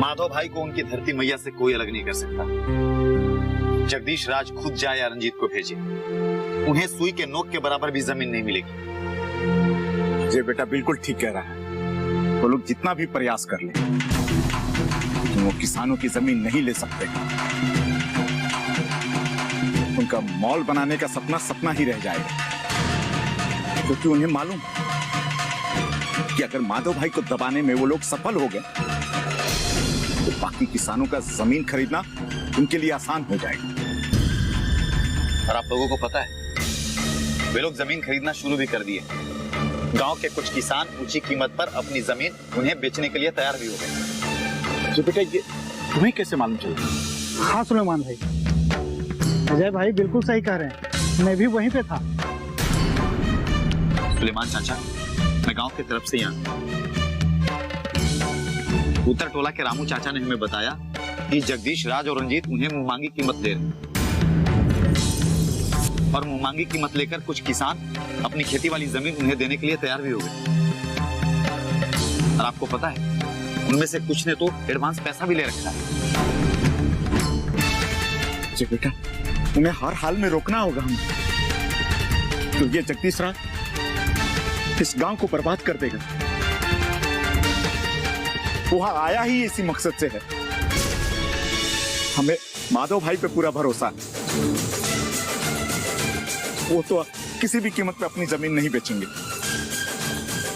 माधव भाई को उनकी धरती मैया से कोई अलग नहीं कर सकता। जगदीश राज खुद जाए या रंजीत को भेजे, उन्हें सुई के नोक के बराबर भी जमीन नहीं मिलेगी। अजय बेटा बिल्कुल ठीक कह रहा है। वो लोग जितना भी प्रयास कर ले, लेकिन वो किसानों की जमीन नहीं ले सकते। उनका मॉल बनाने का सपना सपना ही रह जाएगा, क्योंकि उन्हें मालूम कि अगर माधव भाई को दबाने में वो लोग सफल हो गए तो बाकी किसानों का जमीन खरीदना उनके लिए आसान हो जाएगा। और आप लोगों को पता है, वे लोग जमीन खरीदना शुरू भी कर दिए। गांव के कुछ किसान ऊंची कीमत पर अपनी जमीन उन्हें बेचने के लिए तैयार भी हो गए। तो बेटा ये तुम्हें कैसे मालूम चला? हाँ सुलेमान भाई, अजय भाई बिल्कुल सही कह रहे हैं, मैं भी वहीं पे था। सुलेमान चाचा, मैं गांव की तरफ से यहाँ उत्तर टोला के रामू चाचा ने हमें बताया कि जगदीश राज और रंजीत उन्हें मुंहमांगी कीमत दे रहे हैं, और मुंहमांगी कीमत लेकर कुछ किसान अपनी खेती वाली जमीन उन्हें देने के लिए तैयार भी हो गए। और आपको पता है, उनमें से कुछ ने तो एडवांस पैसा भी ले रखा है। जी बेटा, उन्हें हर हाल में रोकना होगा हमें, तो ये जगदीश राज इस गांव को बर्बाद कर देगा। वहां आया ही इसी मकसद से है। हमें माधव भाई पे पूरा भरोसा है। वो तो किसी भी कीमत पे अपनी जमीन नहीं बेचेंगे,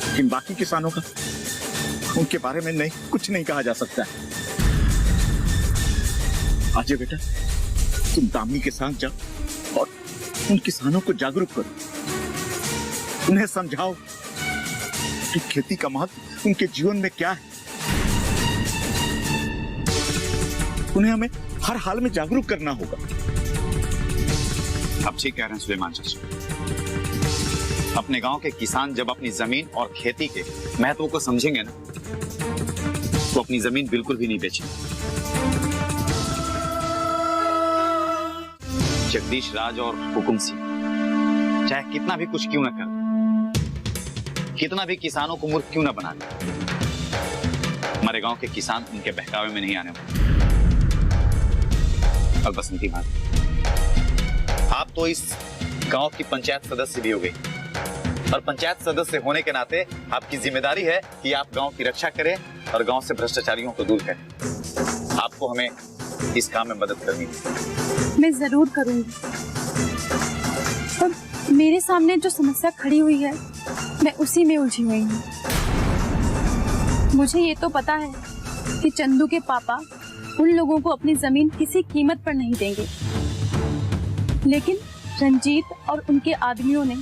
लेकिन बाकी किसानों का, उनके बारे में नहीं, कुछ नहीं कहा जा सकता है। अजय बेटा, तुम दामिनी के साथ जाओ और उन किसानों को जागरूक करो। उन्हें समझाओ कि खेती का महत्व उनके जीवन में क्या है। उन्हें हमें हर हाल में जागरूक करना होगा। आप ठीक कह रहे हैं सुलेमान चाचा। अपने गांव के किसान जब अपनी जमीन और खेती के महत्व को समझेंगे ना, तो अपनी जमीन बिल्कुल भी नहीं बेचेंगे। जगदीश राज और हुकुम सिंह चाहे कितना भी कुछ क्यों न कर, कितना भी किसानों को मूर्ख क्यों न बना दे, हमारे गांव के किसान उनके बहकावे में नहीं आने वाले। और बसंती भाई, आप तो इस गांव की पंचायत सदस्य भी हो गई, और पंचायत सदस्य होने के नाते आपकी जिम्मेदारी है कि आप गांव की रक्षा करें और गांव से भ्रष्टाचारियों को दूर करें। आपको हमें इस काम में मदद करनी है। मैं जरूर करूंगी। पर मेरे सामने जो समस्या खड़ी हुई है, मैं उसी में उलझी हुई हूँ। मुझे ये तो पता है कि चंदू के पापा उन लोगों को अपनी जमीन किसी कीमत पर नहीं देंगे, लेकिन रंजीत और उनके आदमियों ने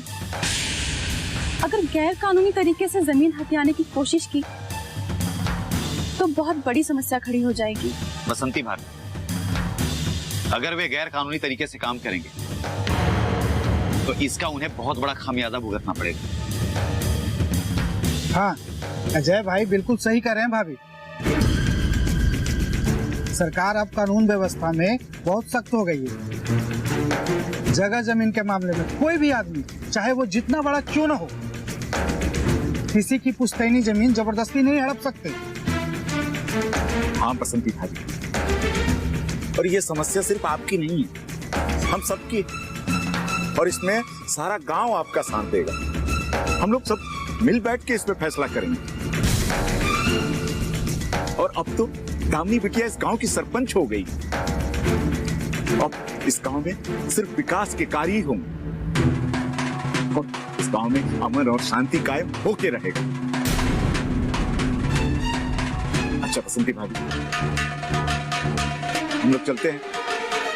अगर गैर कानूनी तरीके से जमीन हथियाने की कोशिश की तो बहुत बड़ी समस्या खड़ी हो जाएगी। बसंती भारती, अगर वे गैर कानूनी तरीके से काम करेंगे तो इसका उन्हें बहुत बड़ा खामियाजा भुगतना पड़ेगा। हाँ, अजय भाई बिल्कुल सही कह रहे हैं भाभी। सरकार अब कानून व्यवस्था में बहुत सख्त हो गई है। जगह जमीन के मामले में कोई भी आदमी, चाहे वो जितना बड़ा क्यों ना हो, किसी की पुश्तैनी जमीन जबरदस्ती नहीं हड़प सकते। हाँ बसंती भाभी, और ये समस्या सिर्फ आपकी नहीं है, हम सबकी, और इसमें सारा गांव आपका साथ देगा। हम लोग सब मिल बैठ के इस पे फैसला करेंगे। और अब तो दामिनी बिटिया इस गांव की सरपंच हो गई। अब इस गांव में सिर्फ विकास के कार्य ही होंगे, और इस गांव में अमन और शांति कायम होके रहेगा। अच्छा बसंती भाभी, हम लोग चलते हैं।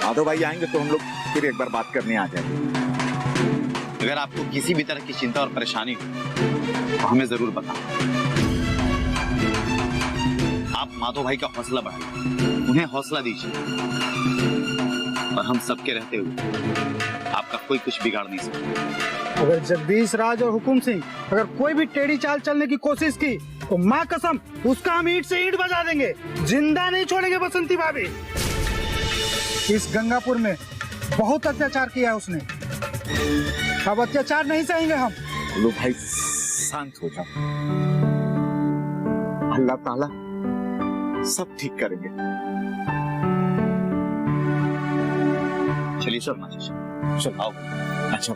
माधव भाई आएंगे तो हम लोग फिर एक बार बात करने आ जाएंगे। अगर आपको किसी भी तरह की चिंता और परेशानी हो तो हमें जरूर बताओ। आप माधव भाई का हौसला बढ़ाइए, उन्हें हौसला दीजिए, और हम सबके रहते हुए आपका कोई कुछ बिगाड़ नहीं सकता। अगर जगदीश राज और हुकुम सिंह अगर कोई भी टेढ़ी चाल चलने की कोशिश की तो माँ कसम उसका हम ईंट से ईंट बजा देंगे, जिंदा नहीं छोड़ेंगे। बसंती भाभी, इस गंगापुर में बहुत अत्याचार किया उसने, अब अत्याचार नहीं सहेंगे हम। लो भाई शांत हो जाओ। अल्लाह ताला सब ठीक करेंगे। चलिए सर, चल आओ। अच्छा